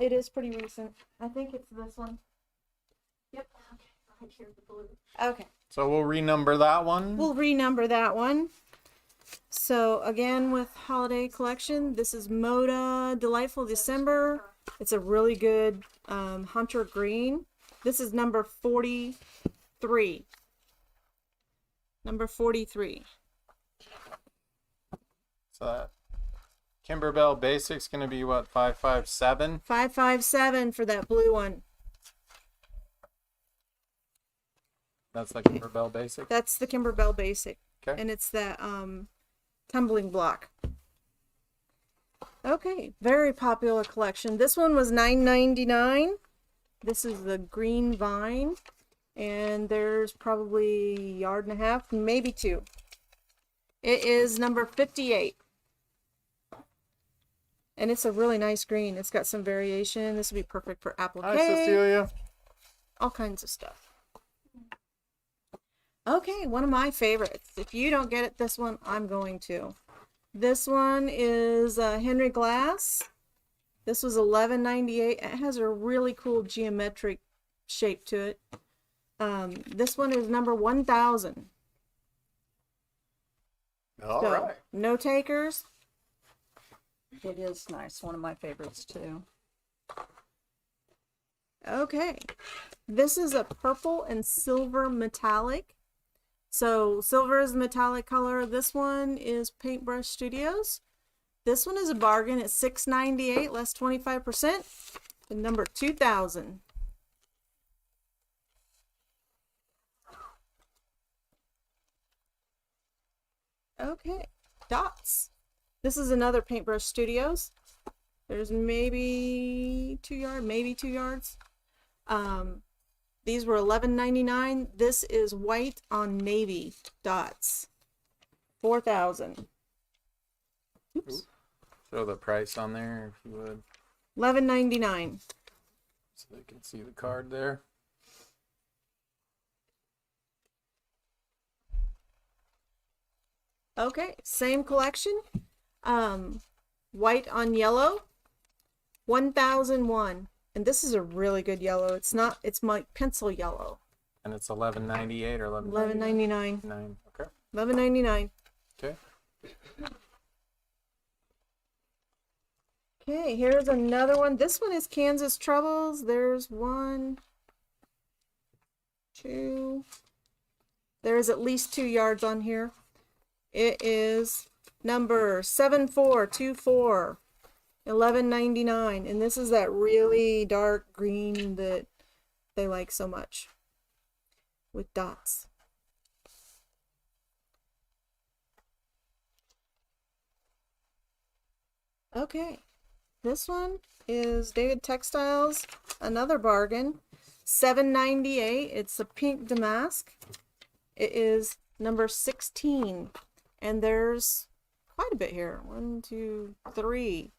It is pretty recent. I think it's this one. Yep. Okay. Right here, the blue. Okay. So we'll renumber that one. We'll renumber that one. So again, with holiday collection, this is Moda Delightful December. It's a really good hunter green. This is number 43. Number 43. So that Kimberbell Basics going to be what, 557? 557 for that blue one. That's the Kimberbell Basic. That's the Kimberbell Basic. Okay. And it's that tumbling block. Okay, very popular collection. This one was $9.99. This is the green vine. And there's probably 1.5 yards, maybe 2. It is number 58. And it's a really nice green. It's got some variation. This would be perfect for applique. Hi, Cecilia. All kinds of stuff. Okay, one of my favorites. If you don't get it, this one, I'm going to. This one is Henry Glass. This was $11.98. It has a really cool geometric shape to it. This one is number 1000. All So, right. no takers. It is nice. One of my favorites too. Okay. This is a purple and silver metallic. So silver is the metallic color. This one is Paintbrush Studios. This one is a bargain at $6.98, less 25%. And number 2000. Okay, dots. This is another Paintbrush Studios. There's maybe 2 yards, maybe 2 yards. These were $11.99. This is white on navy dots. 4,000. Oops. Throw the price on there if you would, $11.99. so they can see the card there. Okay, same collection. White on yellow. 1001. And this is a really good yellow. It's not, it's my pencil yellow. And it's $11.98 or $11.99. $11.99. Okay. $11.99. Okay. Okay, here's another one. This one is Kansas Troubles. There's 1, 2. There's at least 2 yards on here. It is number 7424. $11.99, and this is that really dark green that they like so much with dots. Okay, this one is David Textiles, another bargain, $7.98. It's a pink damask. It is number 16, and there's quite a bit here. 1, 2, 3,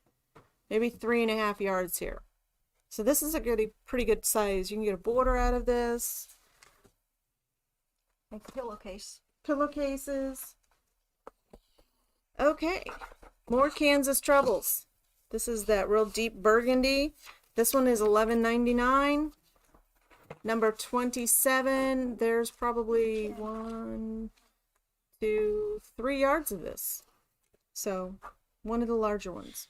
maybe 3.5 yards here. So this is a pretty good size. You can get a border out of this. Like a pillowcase. Pillowcases. Okay, more Kansas Troubles. This is that real deep burgundy. This one is $11.99. Number 27. There's probably 1, 2, 3 yards of this. So one of the larger ones.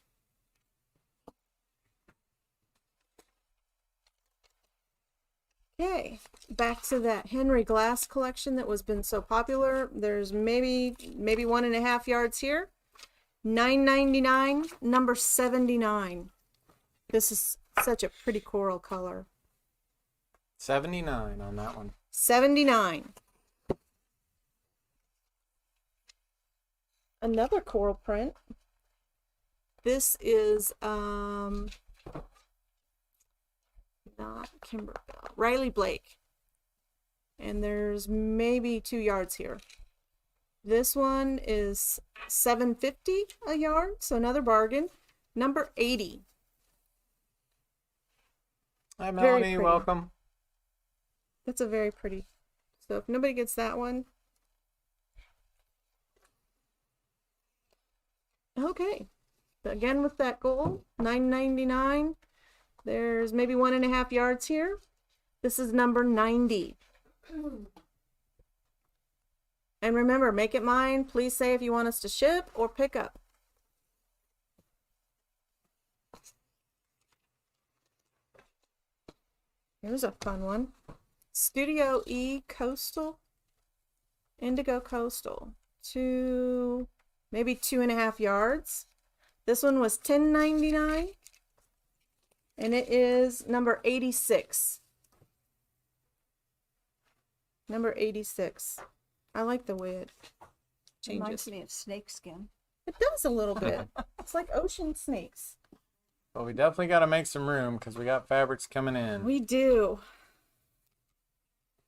Okay, back to that Henry Glass collection that was been so popular. There's maybe 1.5 yards here. $9.99, number 79. This is such a pretty coral color. 79 on that one. 79. Another coral print. This is not Kimberly, Riley Blake. And there's maybe 2 yards here. This one is $7.50 a yard, so another bargain. Number 80. Hi, Very Melanie. pretty. Welcome. That's a very pretty. So if nobody gets that one. Okay. Again with that gold, $9.99. There's maybe 1.5 yards here. This is number 90. And remember, make it mine. Please say if you want us to ship or pick up. Here's a fun one. Studio E Coastal. Indigo Coastal. Maybe 2.5 yards. This one was $10.99. And it is number 86. Number 86. I like the way it Reminds changes. me of snakeskin. It does a little bit. It's like ocean snakes. Well, we definitely got to make some room because we got fabrics coming in. We do.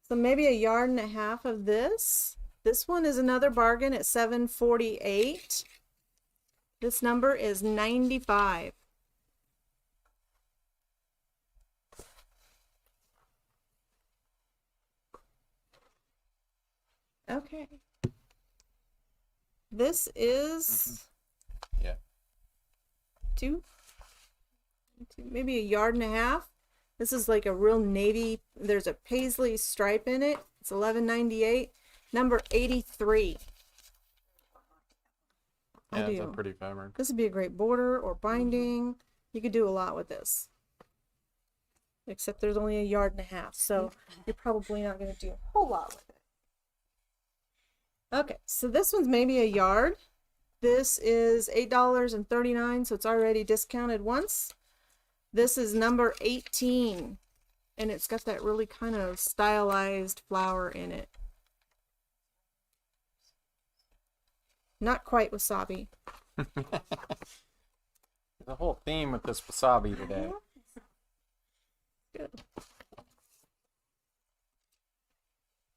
So maybe 1.5 yards of this. This one is another bargain at $7.48. This number is 95. Okay. This is Yeah. maybe 1.5 yards. This is like a real navy. There's a paisley stripe in it. It's $11.98. Number 83. Yeah, it's a pretty fabric. This would be a great border or binding. You could do a lot with this. Except there's only 1.5 yards, so you're probably not going to do a whole lot with it. Okay, so this one's maybe 1 yard. This is $8.39, so it's already discounted once. This is number 18, and it's got that really kind of stylized flower in it. Not quite wasabi. The whole theme with this wasabi today. Good.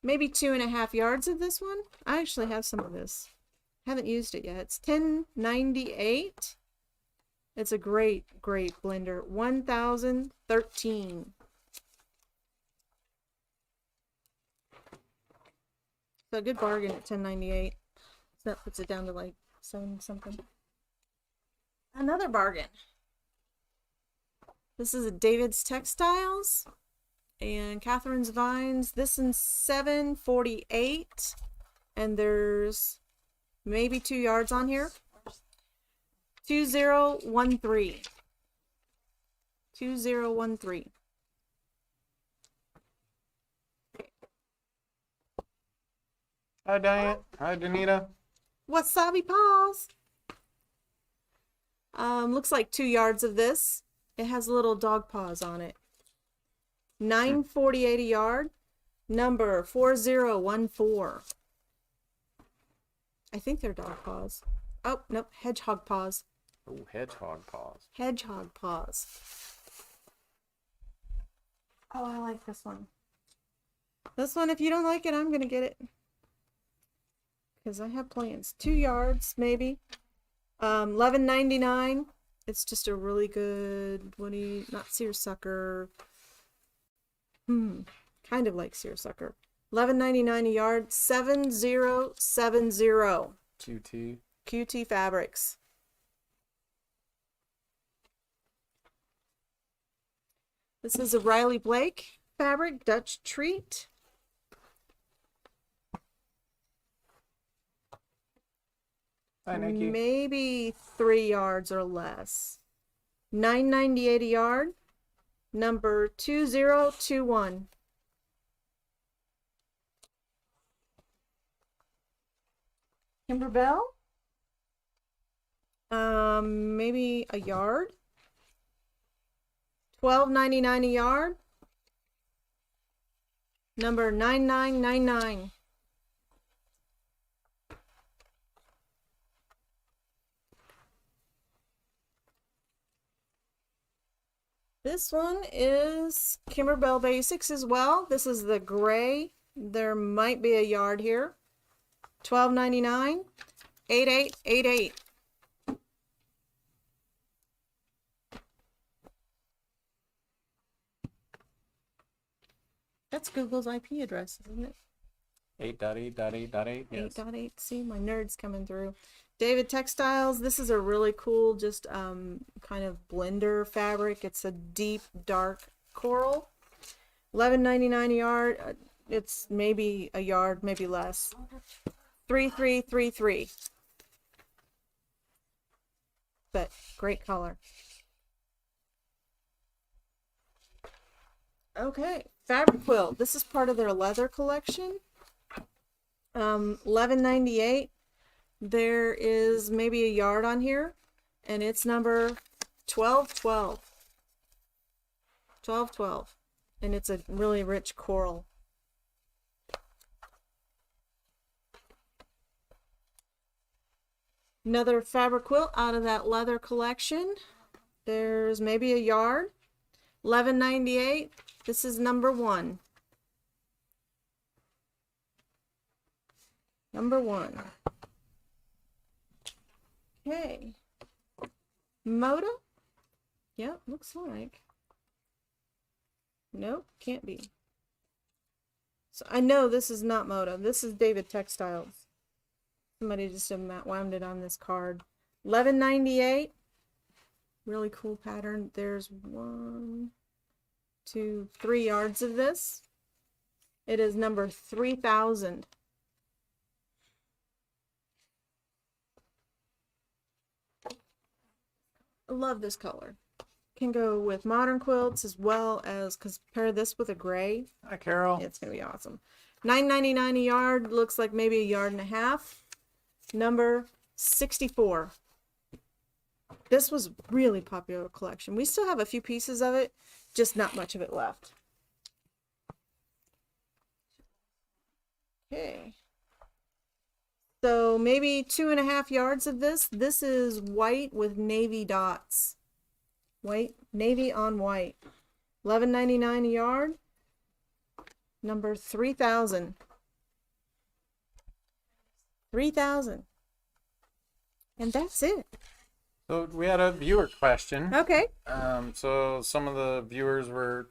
Maybe 2.5 yards of this one. I actually have some of this. Haven't used it yet. It's $10.98. It's a great blender. 1,013. So a good bargain at $10.98. So that puts it down to like 7 something. Another bargain. This is a David's Textiles and Catherine's Vines. This is $7.48, and there's maybe 2 yards on here. 2013. 2013. Hi, Diane. Hi, Danita. Wasabi paws. Looks like 2 yards of this. It has little dog paws on it. $9.48 a yard. Number 4014. I think they're dog paws. Oh, nope, hedgehog paws. Oh, hedgehog paws. Hedgehog paws. Oh, I like this one. This one, if you don't like it, I'm gonna get it. Because I have plans. 2 yards, maybe. $11.99. It's just a really good, not seersucker. Kind of like seersucker. $11.99 a yard. 7070. QT. QT Fabrics. This is a Riley Blake fabric, Dutch Treat. Hi, Nikki. Maybe 3 yards or less. $9.98 a yard. Number 2021. Kimberbell. Maybe a yard. $12.99 a yard. Number 9999. This one is Kimberbell Basics as well. This is the gray. There might be a yard here. $12.99. 8888. That's Google's IP address, isn't it? 8.8.8.8. Yes. 8.8. See, my nerd's coming through. David Textiles. This is a really cool, just kind of blender fabric. It's a deep, dark coral. $11.99 a yard. It's maybe a yard, maybe less. 3333. But great color. Okay, fabric quilt. This is part of their leather collection. $11.98. There is maybe a yard on here, and it's number 1212. 1212, and it's a really rich coral. Another fabric quilt out of that leather collection. There's maybe a yard. $11.98. This is number 1. Number 1. Okay. Moda? Yep, looks like. Nope, can't be. So I know this is not Moda. This is David Textiles. Somebody just wound it on this card. $11.98. Really cool pattern. There's 1, 2, 3 yards of this. It is number 3000. I love this color. Can go with modern quilts as well as, because pair this with a gray. Hi, Carol. It's gonna be awesome. $9.99 a yard. Looks like maybe a yard and a half. Number 64. This was really popular collection. We still have a few pieces of it, just not much of it left. Okay. So maybe 2.5 yards of this. This is white with navy dots. White, navy on white. $11.99 a yard. Number 3000. 3000. And that's it. So we had a viewer question. Okay. So some of the viewers were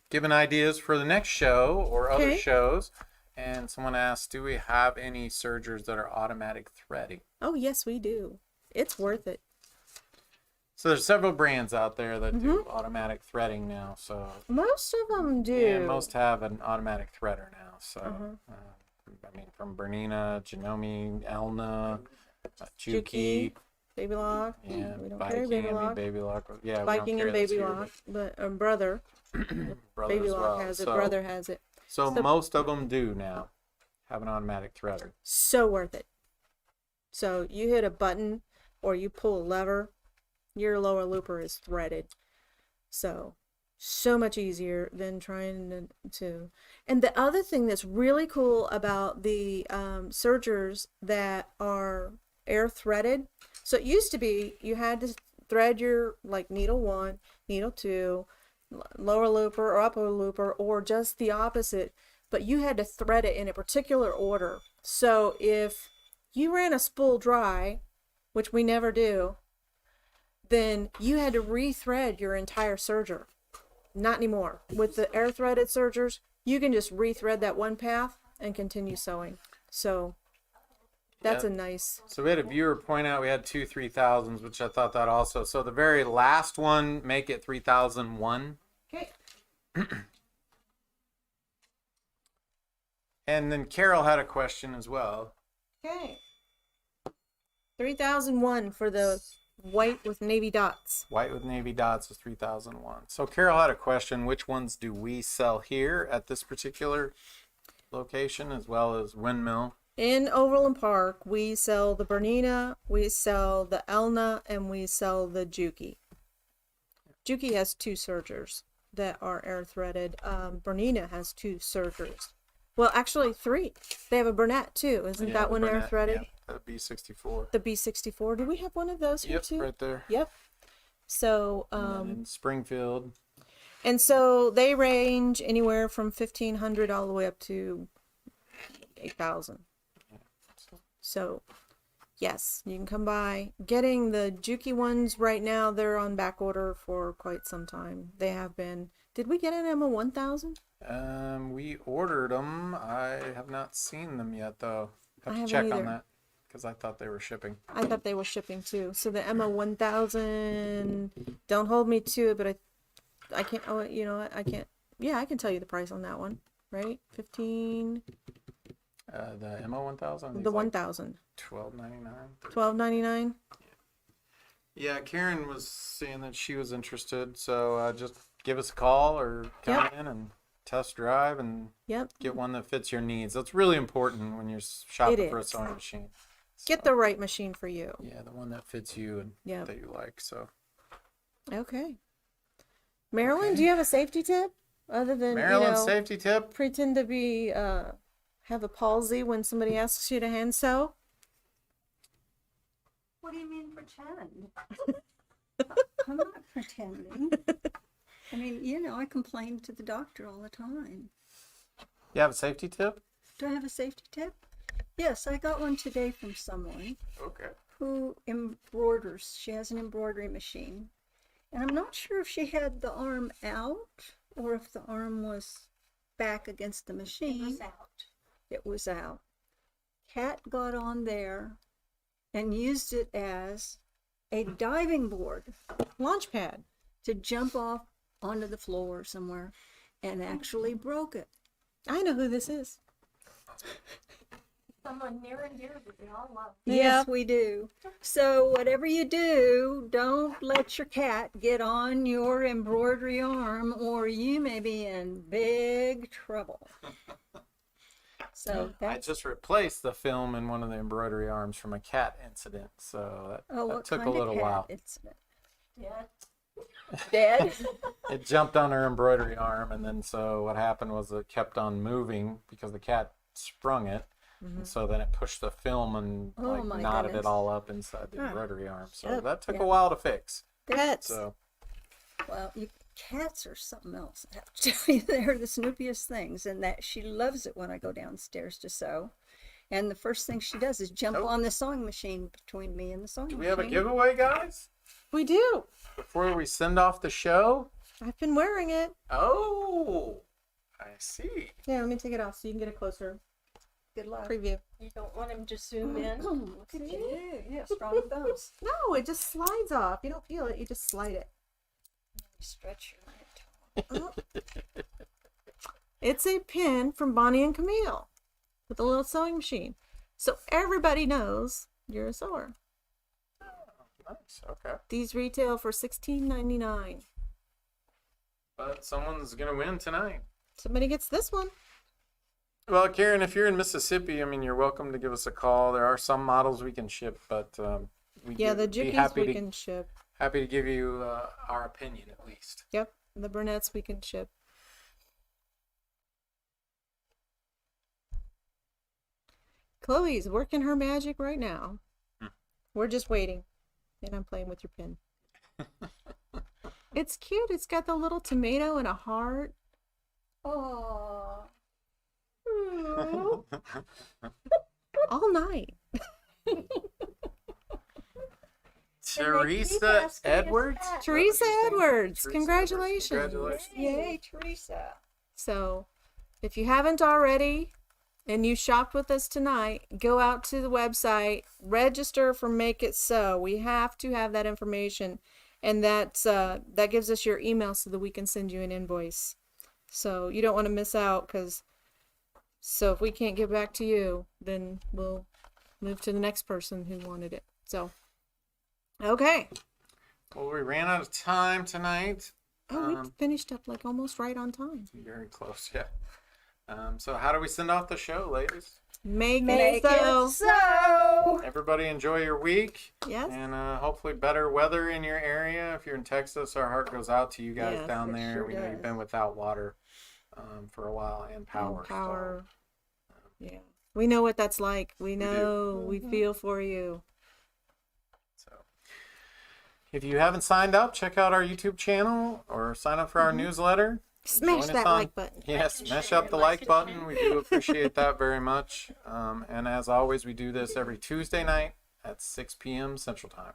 giving ideas for the next show or other Okay. shows. And someone asked, do we have any sergers that are automatic threading? Oh, yes, we do. It's worth it. So there's several brands out there that do automatic threading now. So Most of them do. and most have an automatic threader now. So I mean, from Bernina, Janome, Elna, Juki, Baby Lock. yeah, We don't Viking. carry Baby I mean, Lock. Baby Lock. Yeah, we Viking don't and carry Baby those here, Lock. But brother. but Baby as Lock well. has it. So, Brother has it. So So- most of them do now have an automatic threader. So worth it. So you hit a button or you pull a lever, your lower looper is threaded. So much easier than trying to. And the other thing that's really cool about the sergers that are air threaded, so it used to be you had to thread your like needle 1, needle 2, lower looper or upper looper, or just the opposite, but you had to thread it in a particular order. So if you ran a spool dry, which we never do, then you had to rethread your entire serger. Not anymore. With the air threaded sergers, you can just rethread that one path and continue sewing. So that's Yeah. a nice. So we had a viewer point out we had 2 3000s, which I thought that also. So the very last one, make it 3001. Okay. And then Carol had a question as well. Okay. 3001 for the white with navy dots. White with navy dots is 3001. So Carol had a question, which ones do we sell here at this particular location, as well as Windmill? In Overland Park, we sell the Bernina, we sell the Elna, and we sell the Juki. Juki has 2 sergers that are air threaded. Bernina has 2 sergers. Well, actually 3. They have a Burnett too. Isn't that one air threaded? Yeah, the B64. The B64. Do we have one of those here Yep, too? right there. Yep. So, And then in Springfield. and so they range anywhere from 1,500 all the way up to 8,000. So, yes, you can come by. Getting the Juki ones right now, they're on back order for quite some time. They have been. Did we get an Emma 1000? We ordered them. I have not seen them yet, though. I Have to haven't check on either. that because I thought they were shipping. I thought they were shipping too. So the Emma 1000, don't hold me to it, but I can't, oh, you know what, I can't, yeah, I can tell you the price on that one, right? 15, The MO 1000. the 1000, $12.99. $12.99. Yeah, Karen was saying that she was interested, so just give us a call or come Yep. in and test drive and Yep. get one that fits your needs. That's really important when you're shopping It for a is. sewing machine. Get the right machine for you. Yeah, the one that fits you and Yep. that you like. So Okay. Marilyn, Okay. do you have a safety tip other than, Maryland, you know, safety tip. pretend to be, have a palsy when somebody asks you to hand sew? What do you mean pretend? I'm not pretending. I mean, you know, I complain to the doctor all the time. You have a safety tip? Do I have a safety tip? Yes, I got one today from someone Okay. who embroiders. She has an embroidery machine. And I'm not sure if she had the arm out or if the arm was back against the machine. It was out. It was out. Kat got on there and used it as a diving board Launch pad. to jump off onto the floor somewhere and actually broke it. I know who this is. Someone near and dear that we all love. Yes, we do. So whatever you do, don't let your cat get on your embroidery arm or you may be in big trouble. So I that's, just replaced the film in one of the embroidery arms from a cat incident, so that, oh, that what took kind a little of cat while. incident? Yeah. Dead? It jumped on her embroidery arm, and then so what happened was it kept on moving because the cat sprung it. And so then it pushed the film and Oh, like my knotted goodness. it all up inside the Ah. embroidery arm. So Yep. that took Yeah. a while to fix. Pets. So Well, cats are something else. I have to tell you, they're the snoopiest things, and that she loves it when I go downstairs to sew. And the first thing she does is jump Oh. on the sewing machine between me and the sewing do machine. we have a giveaway, guys? We do. Before we send off the show? I've been wearing it. Oh, I see. Yeah, let me take it off so you can get a closer Good luck. preview. You don't want him to zoom in. Look at you. Yeah, strong thumbs. No, it just slides off. You don't feel it. You just slide it. Stretch your neck. It's a pin from Bonnie and Camille with a little sewing machine. So everybody knows you're a sewer. Nice. Okay. These retail for $16.99. But someone's gonna win tonight. Somebody gets this one. Well, Karen, if you're in Mississippi, I mean, you're welcome to give us a call. There are some models we can ship, but Yeah, the be Jickeys we can ship. happy to give you our opinion at least. Yep, the Burnett's we can ship. Chloe's working her magic right now. We're just waiting. And I'm playing with your pin. It's cute. It's got the little tomato and a heart. Oh, All night. Teresa asking us Edwards? back. Teresa Edwards. Teresa Congratulations. Congratulations. yay, Teresa. So, if you haven't already and you shopped with us tonight, go out to the website, register for Make It So. We have to have that information, and that gives us your email so that we can send you an invoice. So you don't want to miss out, so if we can't get back to you, then we'll move to the next person who wanted it. So, okay. Well, we ran out of time tonight. Oh, we finished up like almost right on time. Very close, yeah. So how do we send off the show, ladies? Make Make it so. it so. Everybody enjoy your week. Yes. And hopefully better weather in your area. If you're in Texas, our heart goes out to you guys Yes, down it there. sure We know you've does. been without water for a while and power. And power. Yeah. We know what that's like. We know. We feel for you. So if you haven't signed up, check out our YouTube channel or sign up for our newsletter. Smash Join us that on- like button. Yes, smash up the like button. We do appreciate that very much. And as always, we do this every Tuesday night at 6 p.m. Central Time.